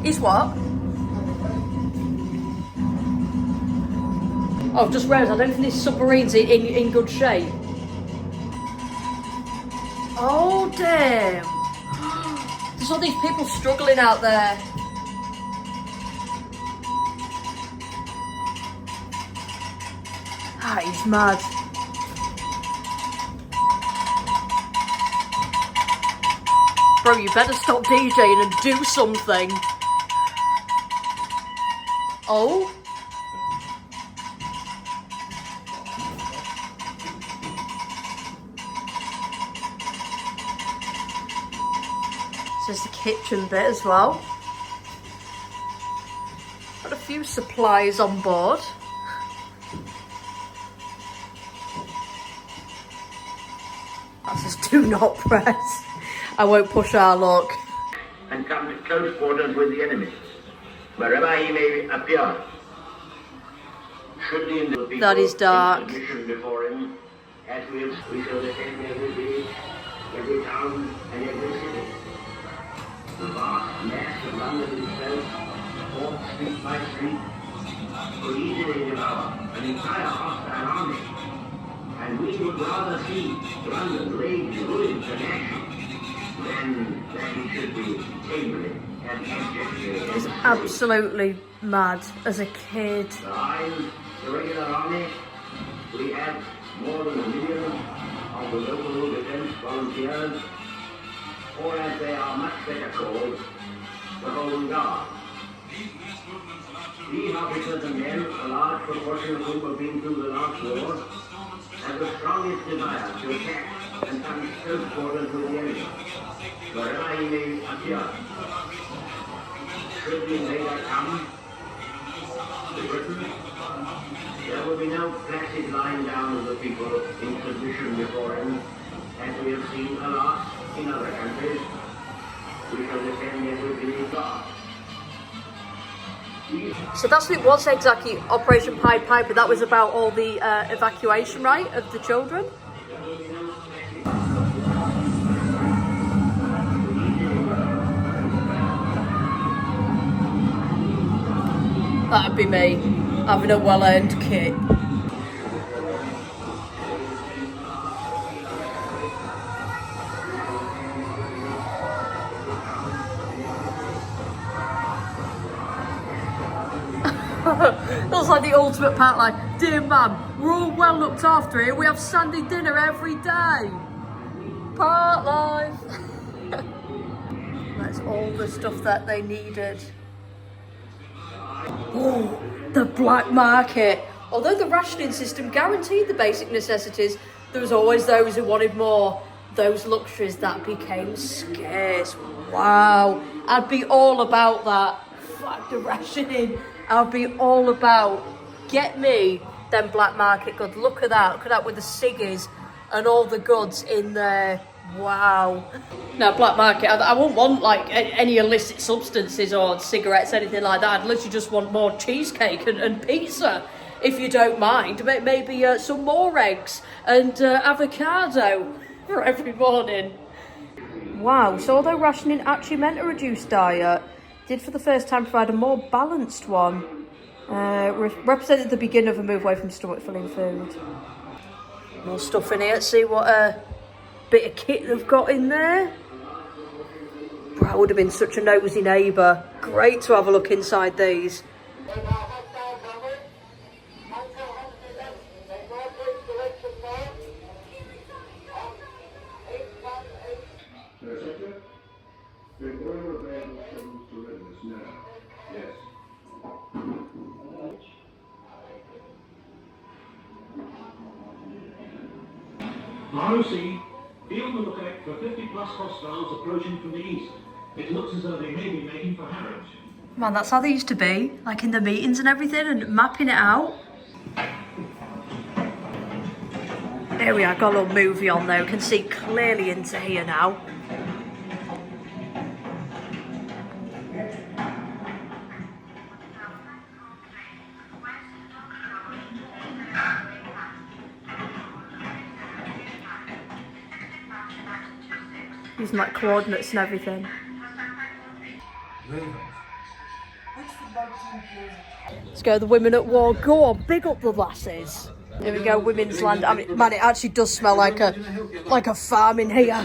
Is what? Oh, just realised, I don't think this submarine's in good shape. Oh, damn. There's all these people struggling out there. That is mad. Bro, you better stop DJing and do something. Oh? There's the kitchen bit as well. Got a few supplies on board. That says do not press. I won't push our luck. And come to close quarters with the enemy, wherever he may appear. Should the individual That is dark. in submission before him, as we shall defend every village, every town, and every city. The vast mass of London itself, walk street by street, could easily devour an entire hostile army. And we would rather see London laid in ruins and ashes than that he should be chambering and executed. It's absolutely mad as a kid. The lines, the regular army, we have more than 1 million of the local defense volunteers, or as they are much better called, the Home Guard. These officers and men, a large proportion of whom have been through the last war, have the strongest desire to attack and come to close quarters with the enemy, wherever he may appear. Should the invader come to Britain, there will be no placid lying down of the people in submission before him, as we have seen, alas, in other countries. We shall defend every village guard. So that's what it was exactly, Operation Pied Piper. That was about all the evacuation, right, of the children? That'd be me, having a well-earned kit. That's like the ultimate part, like, dear mum, we're all well looked after here, we have Sunday dinner every day. Part life. That's all the stuff that they needed. Oh, the black market. Although the rationing system guaranteed the basic necessities, there was always those who wanted more. Those luxuries that became scarce. Wow, I'd be all about that. Fuck the rationing. I'd be all about, get me them black market goods. Look at that with the ciggies and all the goods in there. Wow. Now, black market, I won't want like any illicit substances or cigarettes, anything like that. I'd literally just want more cheesecake and pizza, if you don't mind. Maybe some more eggs and avocado for every morning. Wow, so although rationing actually meant a reduced diet, did for the first time provide a more balanced one. Represented the beginning of a move away from stomach-filling food. More stuff in here. Let's see what bit of kit they've got in there. Bro, I would have been such a nosy neighbour. Great to have a look inside these. ROC, be on the lookout for 50 plus hostiles approaching from the east. It looks as though they may be making for Harwich. Man, that's how they used to be, like in the meetings and everything, and mapping it out. There we are, got a little movie on there. We can see clearly into here now. Using like coordinates and everything. Let's go, the women at war. Go on, big up the lasses. Here we go, women's land. I mean, man, it actually does smell like a farm in here.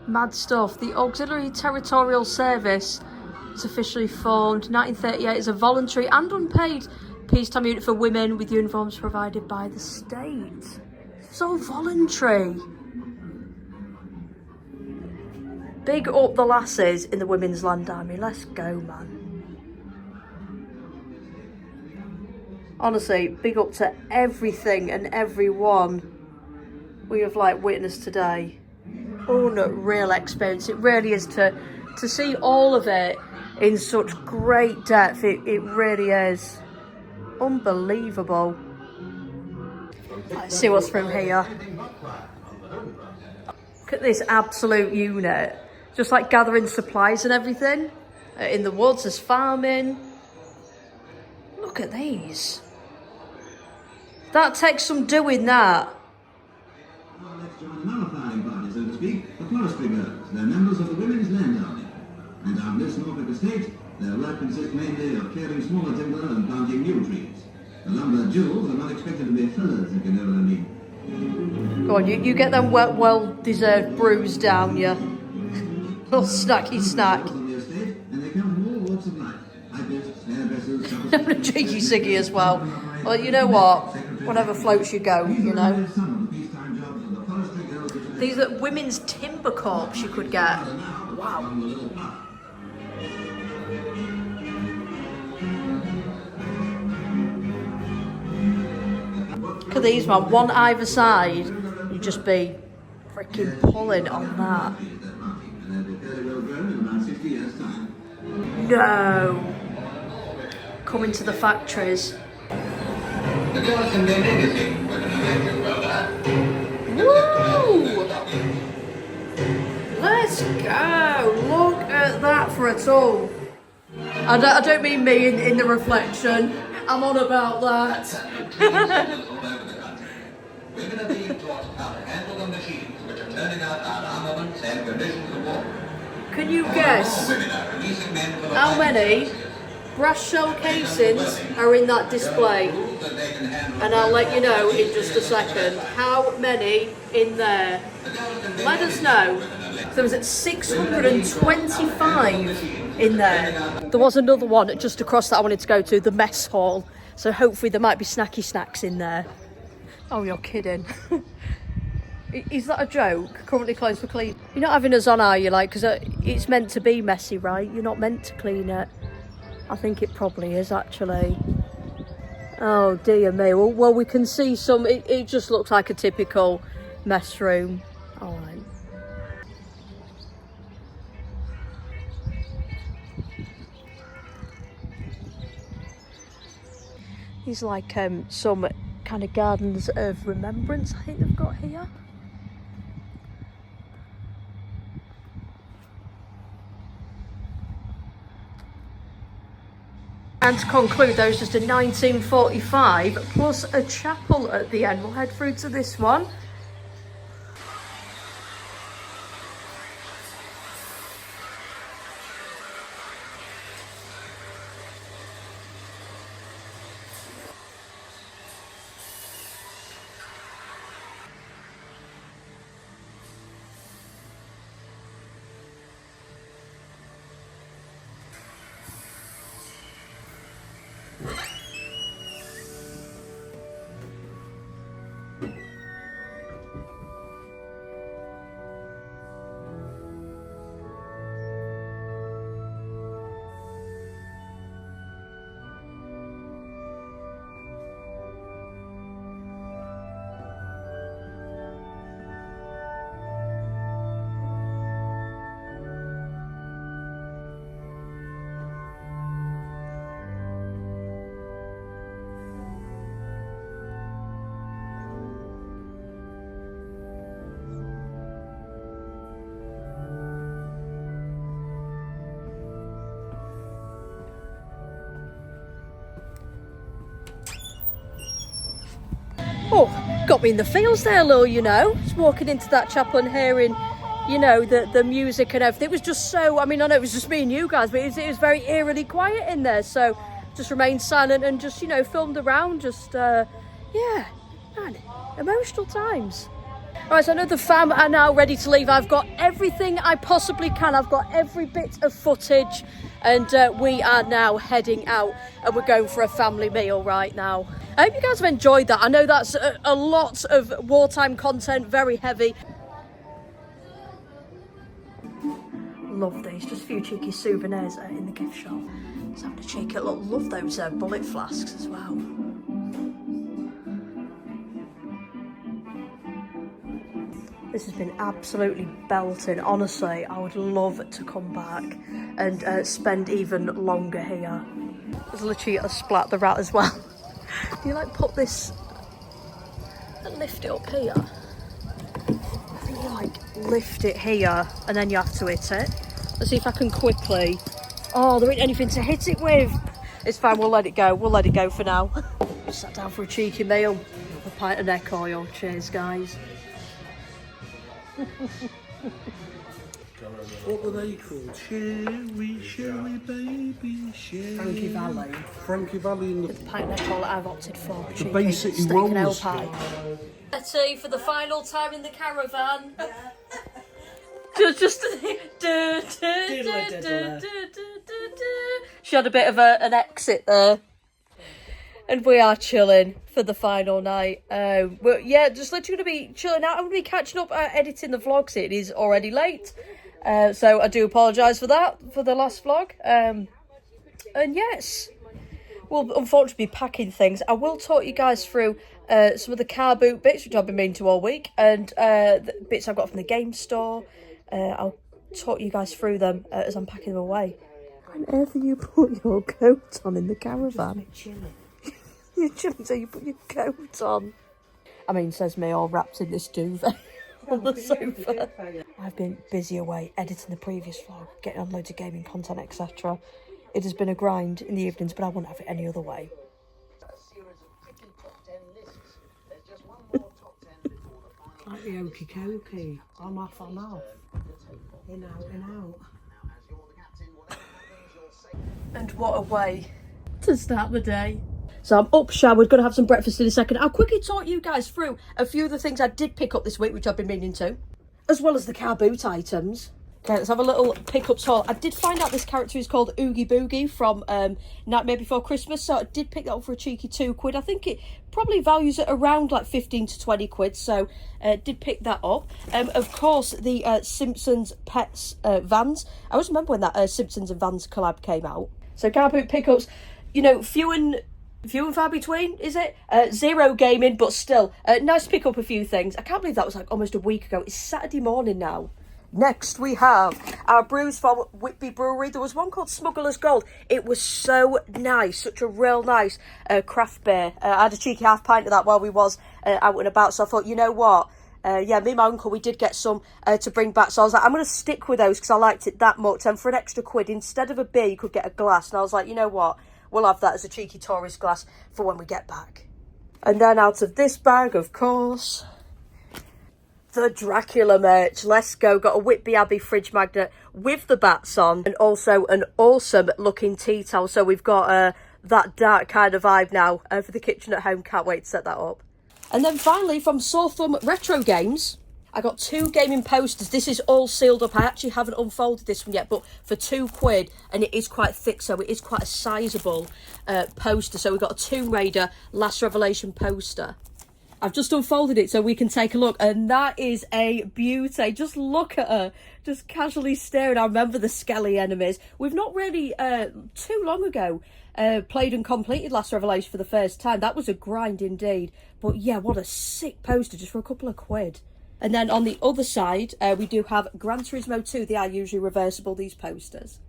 Mad stuff. The Auxiliary Territorial Service is officially formed. 1938 is a voluntary and unpaid peacetime unit for women with uniforms provided by the state. It's all voluntary. Big up the lasses in the Women's Land Army. Let's go, man. Honestly, big up to everything and everyone we have like witnessed today. Unreal experience. It really is to see all of it in such great depth. It really is unbelievable. Let's see what's from here. Look at this absolute unit, just like gathering supplies and everything in the woods. There's farming. Look at these. That takes some doing, that. The forestry girls, they're members of the Women's Land Army. And on this Norfolk estate, their work consists mainly of clearing smaller timber and planting new trees. The lumber jewels are not expected to be fillers, if you know what I mean. Go on, you get them well-deserved brews down, you. Little snacky snack. On the estate, and they come from all walks of life. Hybrists, hairdressers, I'm a cheeky ciggy as well. Well, you know what? Whatever floats you go, you know. These are women's timber corps you could get. Wow. Look at these, man. One either side. You'd just be freaking pulling on that. No. Coming to the factories. Woo! Let's go! Look at that for a tool. I don't mean me in the reflection. I'm on about that. Women are being taught how to handle the machines which are turning out our armaments and conditions of war. Can you guess how many brass shell casings are in that display? And I'll let you know in just a second how many in there. Let us know. So there was at 625 in there. There was another one just across that I wanted to go to, the mess hall. So hopefully there might be snacky snacks in there. Oh, you're kidding. Is that a joke? Currently closed for clean. You're not having us on, are you? Like, because it's meant to be messy, right? You're not meant to clean it. I think it probably is, actually. Oh, dear me. Well, we can see some... It just looks like a typical mess room. All right. These like some kind of gardens of remembrance, I think they've got here. And to conclude, there was just a 1945 plus a chapel at the end. We'll head through to this one. Oh, got me in the feels there, Lil, you know. Just walking into that chapel and hearing, you know, the music and everything. It was just so, I mean, I know it was just me and you guys, but it was very eerily quiet in there. So just remained silent and just, you know, filmed around. Just, yeah, man, emotional times. All right, so I know the fam are now ready to leave. I've got everything I possibly can. I've got every bit of footage and we are now heading out and we're going for a family meal right now. I hope you guys have enjoyed that. I know that's a lot of wartime content, very heavy. Love these, just a few cheeky souvenirs in the gift shop. Just having a cheeky look. Love those bullet flasks as well. This has been absolutely belting. Honestly, I would love to come back and spend even longer here. There's literally a splat the rat as well. You like put this and lift it up here. I think you like lift it here and then you have to hit it. Let's see if I can quickly. Oh, there ain't anything to hit it with. It's fine, we'll let it go. We'll let it go for now. Sat down for a cheeky meal. A pint of neck oil. Cheers, guys. What were they called? Sherry, baby, Sherry. Frankie Valley. Frankie Valley in the pint neck oil I've opted for. The basic roller pie. Tea for the final time in the caravan. Just she had a bit of an exit there. And we are chilling for the final night. We're, yeah, just literally going to be chilling out. I'm going to be catching up editing the vlogs. It is already late. So I do apologise for that, for the last vlog. And yes, we'll unfortunately be packing things. I will talk you guys through some of the car boot bits, which I've been meaning to all week. And the bits I've got from the game store. I'll talk you guys through them as I'm packing them away. Whenever you put your coat on in the caravan. You're chilling so you put your coat on. I mean, says me all wrapped in this duvet on the sofa. I've been busy away editing the previous vlog, getting on loads of gaming content, etc. It has been a grind in the evenings, but I wouldn't have it any other way. Like the okie dokie. On off, on off. In out, in out. And what a way to start the day. So I'm up, showered, going to have some breakfast in a second. I'll quickly talk you guys through a few of the things I did pick up this week, which I've been meaning to, as well as the car boot items. Okay, let's have a little pickups haul. I did find out this character is called Oogie Boogie from Nightmare Before Christmas, so I did pick that up for a cheeky £2. I think it probably values at around like 15 to 20 quid, so did pick that up. Of course, the Simpsons Pets Vans. I always remember when that Simpsons and Vans collab came out. So car boot pickups, you know, few and far between, is it? Zero gaming, but still, nice to pick up a few things. I can't believe that was like almost a week ago. It's Saturday morning now. Next, we have our brews from Whitby Brewery. There was one called Smuggler's Gold. It was so nice, such a real nice craft beer. I had a cheeky half pint of that while we was out and about, so I thought, you know what? Yeah, me and my uncle, we did get some to bring back. So I was like, I'm going to stick with those because I liked it that much. And for an extra £1, instead of a beer, you could get a glass. And I was like, you know what? we'll have that as a cheeky tourist glass for when we get back. And then out of this bag, of course, the Dracula merch. Let's go. Got a Whitby Abbey fridge magnet with the bats on, and also an awesome looking tea towel. So we've got that dark kind of vibe now for the kitchen at home. Can't wait to set that up. And then finally from Sore Thumb Retro Games, I got 2 gaming posters. This is all sealed up. I actually haven't unfolded this one yet, but for £2, and it is quite thick, so it is quite a sizable poster. So we've got a Tomb Raider Last Revelation poster. I've just unfolded it so we can take a look, and that is a beauty. Just look at her, just casually staring. I remember the Skelly enemies. We've not really, too long ago, played and completed Last Revelation for the first time. That was a grind indeed. But yeah, what a sick poster just for a couple of quid. And then on the other side, we do have Gran Turismo 2. They are usually reversible, these posters.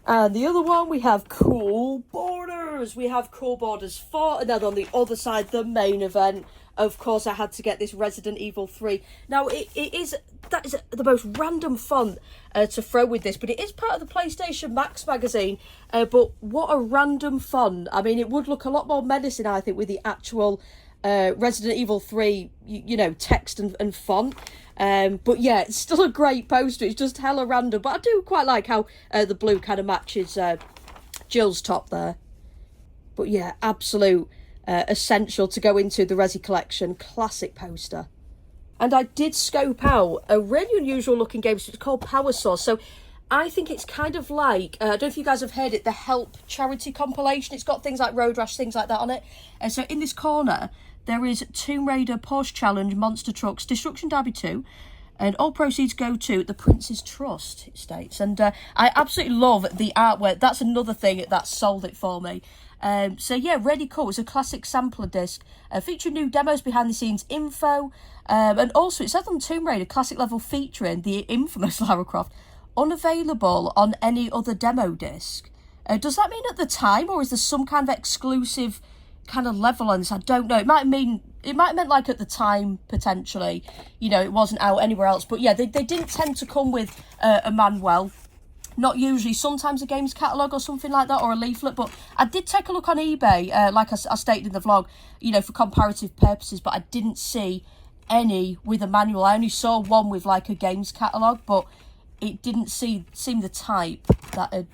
And the other one, we have Cool Borders. We have Cool Borders 4. And then on the other side, the main event. Of course, I had to get this Resident Evil 3. Now, that is the most random font to throw with this, but it is part of the PlayStation Max magazine. But what a random font. I mean, it would look a lot more menacing, I think, with the actual Resident Evil 3, you know, text and font. But yeah, it's still a great poster. It's just hella random. But I do quite like how the blue kind of matches Jill's top there. But yeah, absolute essential to go into the Resi collection. Classic poster. And I did scope out a really unusual looking game. So it's called Power Source. So I think it's kind of like, I don't know if you guys have heard it, the Help charity compilation. It's got things like Road Rash, things like that on it. And so in this corner, there is Tomb Raider, Porsche Challenge, Monster Trucks, Destruction Derby 2. And all proceeds go to the Prince's Trust, it states. And I absolutely love the artwork. That's another thing that sold it for me. So yeah, really cool. It's a classic sampler disc featuring new demos, behind the scenes info, and also it says on Tomb Raider classic level featuring the infamous Lara Croft, unavailable on any other demo disc. Does that mean at the time, or is there some kind of exclusive kind of level on this? I don't know. It might have meant like at the time, potentially, you know, it wasn't out anywhere else. But yeah, they didn't tend to come with a manual. Not usually, sometimes a game's catalogue or something like that, or a leaflet. But I did take a look on eBay, like I stated in the vlog, you know, for comparative purposes, but I didn't see any with a manual. I only saw one with like a game's catalogue, but it didn't seem the type that had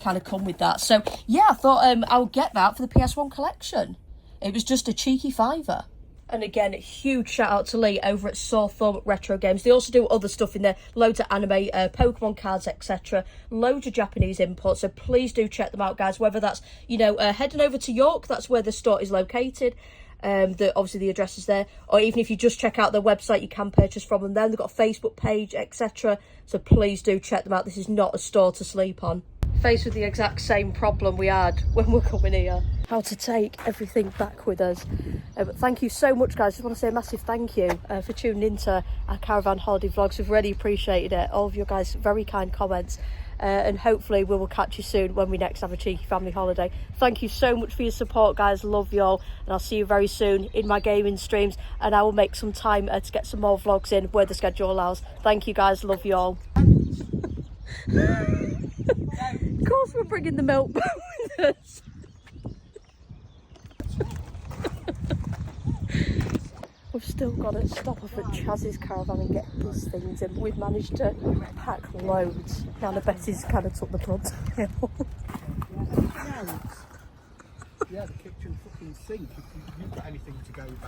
kind of come with that. So yeah, I thought I'll get that for the PS1 collection. It was just a cheeky £5. And again, huge shout out to Lee over at Sore Thumb Retro Games. They also do other stuff in there, loads of anime, Pokemon cards, etc. Loads of Japanese imports, so please do check them out, guys. Whether that's, you know, heading over to York, that's where the store is located. Obviously the address is there. Or even if you just check out their website, you can purchase from them there. They've got a Facebook page, etc. So please do check them out. This is not a store to sleep on. Faced with the exact same problem we had when we're coming here. How to take everything back with us. But thank you so much, guys. Just want to say a massive thank you for tuning into our caravan holiday vlogs. We've really appreciated it. All of your guys' very kind comments. And hopefully we will catch you soon when we next have a cheeky family holiday. Thank you so much for your support, guys. Love you all. And I'll see you very soon in my gaming streams. And I will make some time to get some more vlogs in where the schedule allows. Thank you, guys. Love you all. Of course we're bringing the milk with us. We've still got to stop off at Chaz's caravan and get these things in. We've managed to pack loads. Nana Betty's kind of took the brunt. Yeah, the kitchen fucking sink. If you've got anything to go back.